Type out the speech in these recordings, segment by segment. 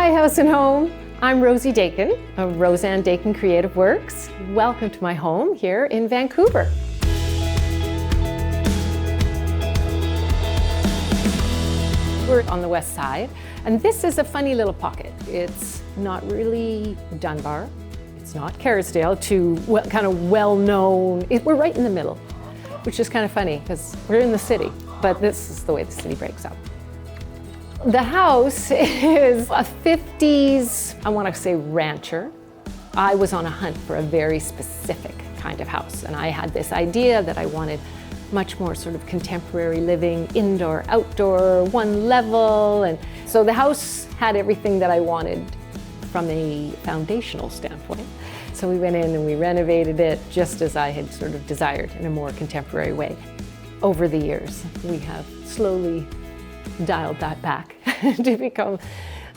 Hi, House and Home. I'm Rosie Daykin of Roseanne Daykin Creative Works. Welcome to my home here in Vancouver. We're on the west side, and this is a funny little pocket. It's not really Dunbar, it's not Kerrisdale, kind of well-known. We're right in the middle, which is kind of funny because we're in the city, but this is the way the city breaks up. The house is a 50s, I want to say rancher. I was on a hunt for a very specific kind of house, and I had this idea that I wanted much more sort of contemporary living, indoor, outdoor, one level. And so the house had everything that I wanted from a foundational standpoint. So we went in and we renovated it just as I had sort of desired in a more contemporary way. Over the years, we have slowly dialed that back to become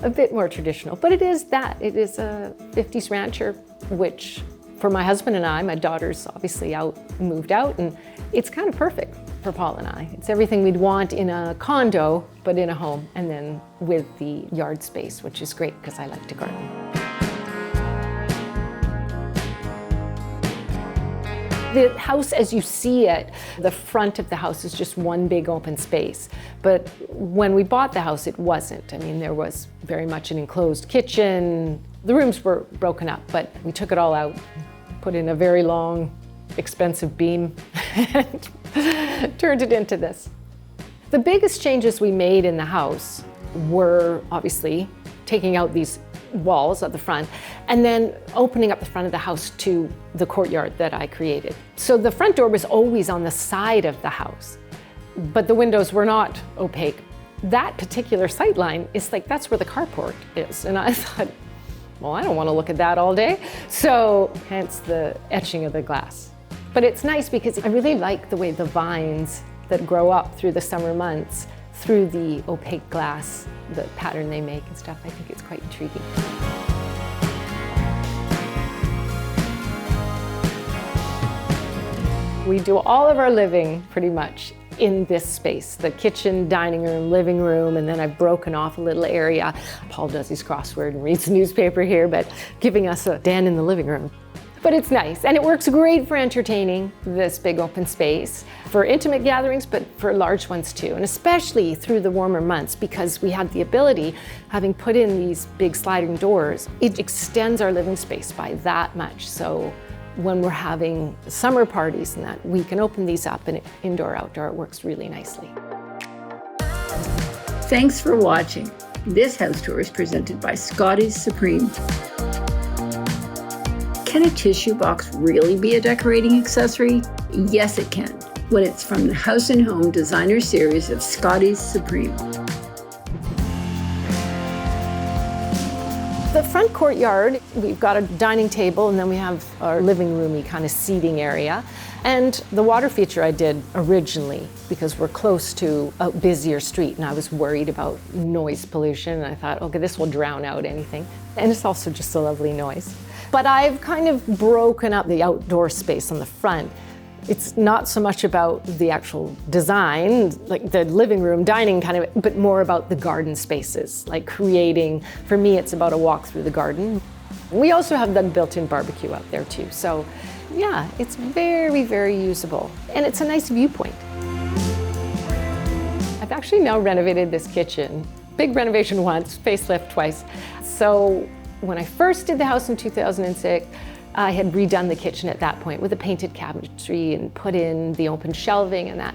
a bit more traditional. But it is that. It is a 50s rancher, which for my husband and I, my daughter's obviously moved out, and it's kind of perfect for Paul and I. It's everything we'd want in a condo, but in a home, and then with the yard space, which is great because I like to garden. The house as you see it, the front of the house is just one big open space. But when we bought the house, it wasn't. I mean, there was very much an enclosed kitchen. The rooms were broken up, but we took it all out, put in a very long, expensive beam, and turned it into this. The biggest changes we made in the house were obviously taking out these walls at the front and then opening up the front of the house to the courtyard that I created. So the front door was always on the side of the house, but the windows were not opaque. That particular sight line is like, that's where the carport is. And I thought, well, I don't want to look at that all day. So hence the etching of the glass. But it's nice because I really like the way the vines that grow up through the summer months, through the opaque glass, the pattern they make and stuff. I think it's quite intriguing. We do all of our living pretty much in this space, the kitchen, dining room, living room, and then I've broken off a little area. Paul does his crossword and reads the newspaper here, but giving us a den in the living room. But it's nice, and it works great for entertaining, this big open space, for intimate gatherings, but for large ones too, and especially through the warmer months, because we had the ability, having put in these big sliding doors, it extends our living space by that much. So when we're having summer parties and that, we can open these up, and indoor, outdoor, it works really nicely. Thanks for watching. This house tour is presented by Scotties Supreme. Can a tissue box really be a decorating accessory? Yes, it can, when it's from the House and Home designer series of Scotties Supreme. The front courtyard, we've got a dining table, and then we have our living roomy kind of seating area. And the water feature I did originally because we're close to a busier street, and I was worried about noise pollution, and I thought, okay, this will drown out anything. And it's also just a lovely noise. But I've kind of broken up the outdoor space on the front. It's not so much about the actual design, like the living room, dining kind of, but more about the garden spaces, like creating, for me, it's about a walk through the garden. We also have the built-in barbecue out there too. So yeah, it's very, very usable. And it's a nice viewpoint. I've actually now renovated this kitchen. Big renovation once, facelift twice. So when I first did the house in 2006, I had redone the kitchen at that point with a painted cabinetry and put in the open shelving and that.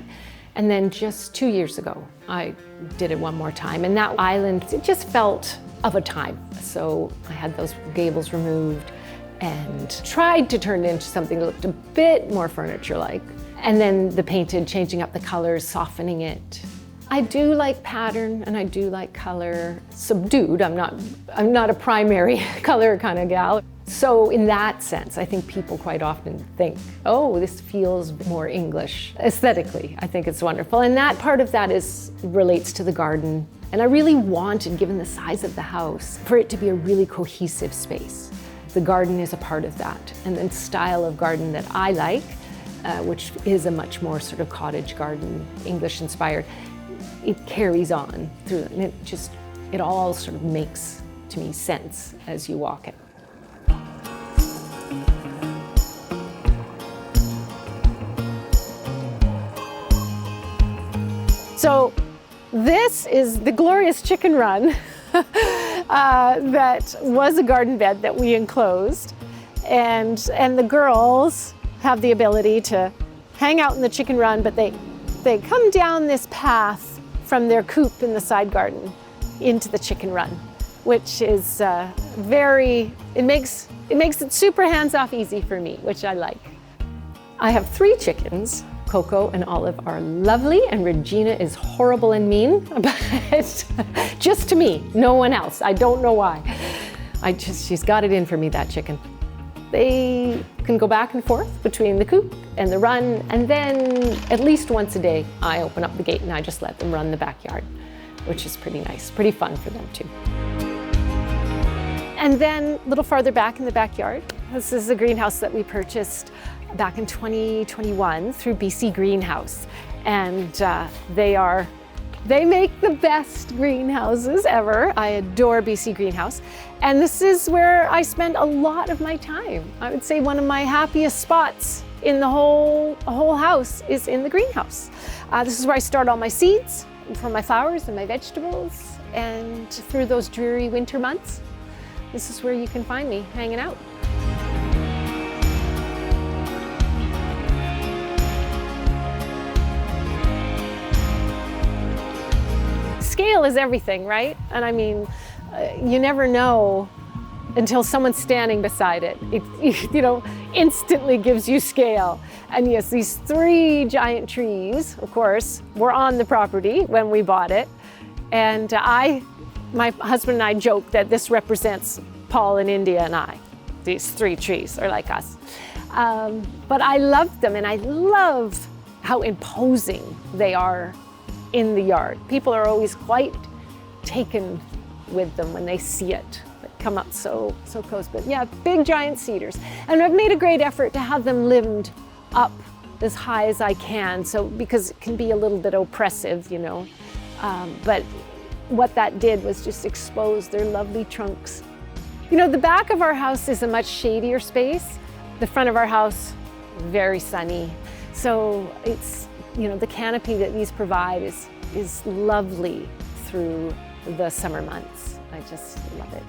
And then just 2 years ago, I did it one more time. And that island, it just felt of a time. So I had those gables removed and tried to turn it into something that looked a bit more furniture-like. And then the painted, changing up the colors, softening it. I do like pattern and I do like color subdued. I'm not a primary color kind of gal. So in that sense, I think people quite often think, oh, this feels more English. Aesthetically, I think it's wonderful. And that part of that relates to the garden. And I really wanted, given the size of the house, for it to be a really cohesive space. The garden is a part of that. And the style of garden that I like, which is a much more sort of cottage garden, English inspired, it carries on through, and it all sort of makes to me sense as you walk it. So this is the glorious chicken run that was a garden bed that we enclosed. And the girls have the ability to hang out in the chicken run, but they come down this path from their coop in the side garden into the chicken run, which is it makes it super hands-off easy for me, which I like. I have 3 chickens. Coco and Olive are lovely, and Regina is horrible and mean, but just to me, no one else. I don't know why. She's got it in for me, that chicken. They can go back and forth between the coop and the run, and then at least once a day, I open up the gate and I just let them run the backyard, which is pretty nice, pretty fun for them too. And then a little farther back in the backyard, this is a greenhouse that we purchased back in 2021 through BC Greenhouse. And they make the best greenhouses ever. I adore BC Greenhouse. And this is where I spend a lot of my time. I would say one of my happiest spots in the whole house is in the greenhouse. This is where I start all my seeds for my flowers and my vegetables. And through those dreary winter months, this is where you can find me hanging out. Scale is everything, right? And I mean, you never know until someone's standing beside it. It instantly gives you scale. And yes, these 3 giant trees, of course, were on the property when we bought it. And my husband and I joke that this represents Paul and India and I. These 3 trees are like us. But I love them, and I love how imposing they are in the yard. People are always quite taken with them when they see it. They come up so close. But yeah, big giant cedars. And I've made a great effort to have them limbed up as high as I can, because it can be a little bit oppressive, but what that did was just expose their lovely trunks. The back of our house is a much shadier space. The front of our house, very sunny. So it's, the canopy that these provide is lovely through the summer months. I just love it.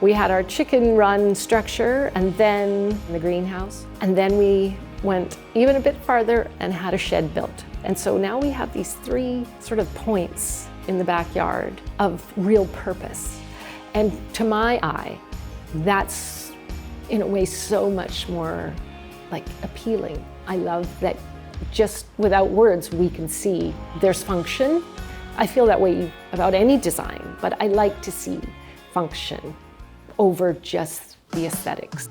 We had our chicken run structure and then the greenhouse. And then we went even a bit farther and had a shed built. And so now we have these 3 sort of points in the backyard of real purpose. And to my eye, that's in a way so much more appealing. I love that just without words, we can see there's function. I feel that way about any design, but I like to see function over just the aesthetics.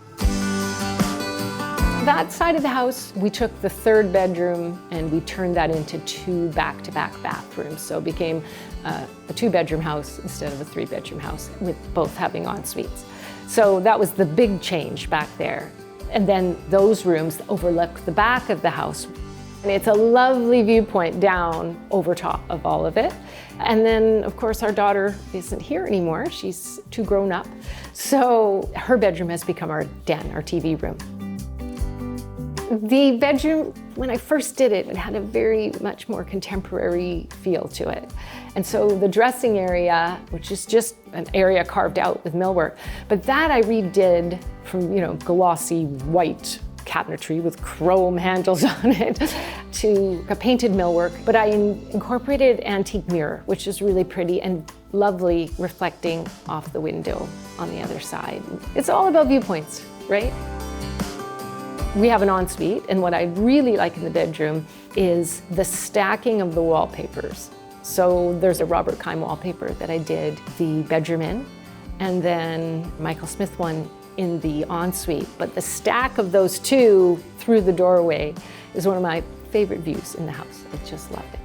That side of the house, we took the 3rd bedroom and we turned that into 2 back-to-back bathrooms. So it became a 2-bedroom house instead of a 3-bedroom house, with both having en suites. So that was the big change back there. And then those rooms overlook the back of the house. And it's a lovely viewpoint down over top of all of it. And then, of course, our daughter isn't here anymore. She's too grown up. So her bedroom has become our den, our TV room. The bedroom, when I first did it, it had a very much more contemporary feel to it. And so the dressing area, which is just an area carved out with millwork, but that I redid from, glossy white cabinetry with chrome handles on it to a painted millwork. But I incorporated antique mirror, which is really pretty and lovely, reflecting off the window on the other side. It's all about viewpoints, right? We have an ensuite, and what I really like in the bedroom is the stacking of the wallpapers. So there's a Robert Kime wallpaper that I did the bedroom in, and then Michael Smith one in the ensuite. But the stack of those 2 through the doorway is one of my favorite views in the house. I just love it.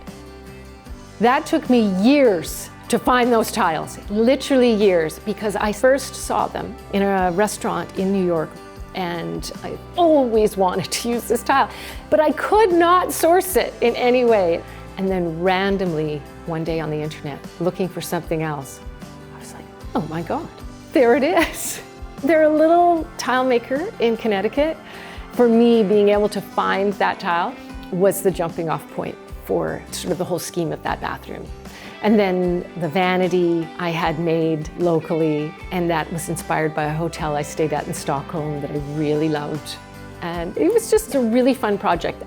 That took me years to find those tiles, literally years, because I first saw them in a restaurant in New York, and I always wanted to use this tile, but I could not source it in any way. And then randomly, one day on the internet, looking for something else, I was like, Oh my God, there it is. They're a little tile maker in Connecticut. For me, being able to find that tile was the jumping off point for sort of the whole scheme of that bathroom. And then the vanity I had made locally, and that was inspired by a hotel I stayed at in Stockholm that I really loved. And it was just a really fun project.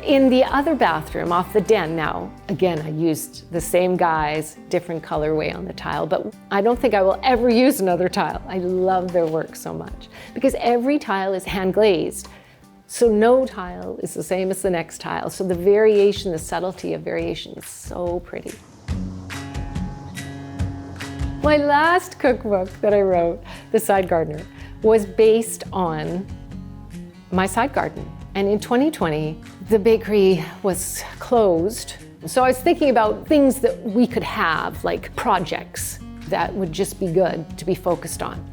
In the other bathroom off the den now, again, I used the same guys, different colorway on the tile, but I don't think I will ever use another tile. I love their work so much because every tile is hand glazed. So no tile is the same as the next tile. So the variation, the subtlety of variation is so pretty. My last cookbook that I wrote, The Side Gardener, was based on my side garden. And in 2020, the bakery was closed. So I was thinking about things that we could have, like projects that would just be good to be focused on.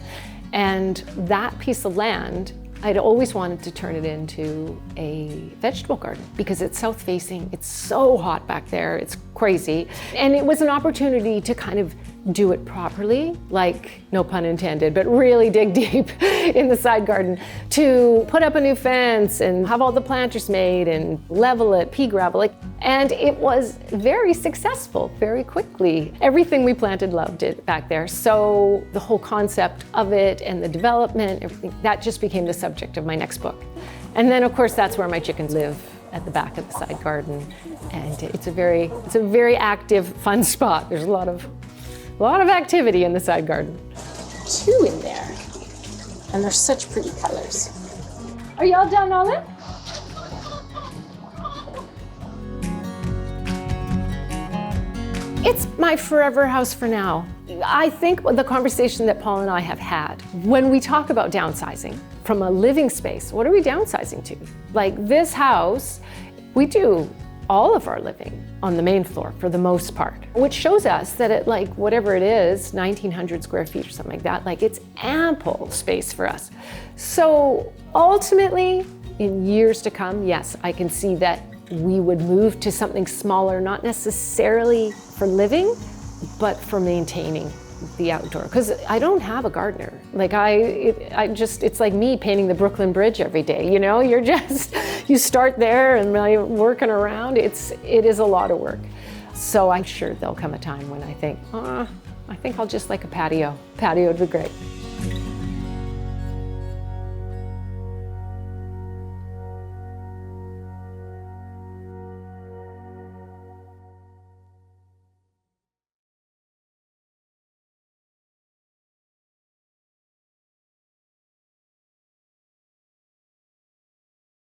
And that piece of land, I'd always wanted to turn it into a vegetable garden because it's south facing. It's so hot back there, it's crazy. And it was an opportunity to kind of do it properly, like, no pun intended, but really dig deep in the side garden to put up a new fence and have all the planters made and level it, pea gravel. And it was very successful very quickly. Everything we planted loved it back there. So the whole concept of it and the development, everything, that just became the subject of my next book. And then of course that's where my chickens live, at the back of the side garden. And it's a very active, fun spot. There's a lot of activity in the side garden. 2 in there, and they're such pretty colors. Are you all done, Olive? It's my forever house for now. I think the conversation that Paul and I have had, when we talk about downsizing from a living space, what are we downsizing to? Like this house, we do all of our living on the main floor for the most part, which shows us that at like whatever it is, 1,900 square feet or something like that, like it's ample space for us. So ultimately, in years to come, yes, I can see that we would move to something smaller, not necessarily for living, but for maintaining the outdoor. Because I don't have a gardener. Like it's like me painting the Brooklyn Bridge every day, you know? You start there and working around. It is a lot of work. So I'm sure there'll come a time when I think, I think I'll just like a patio. Patio would be great.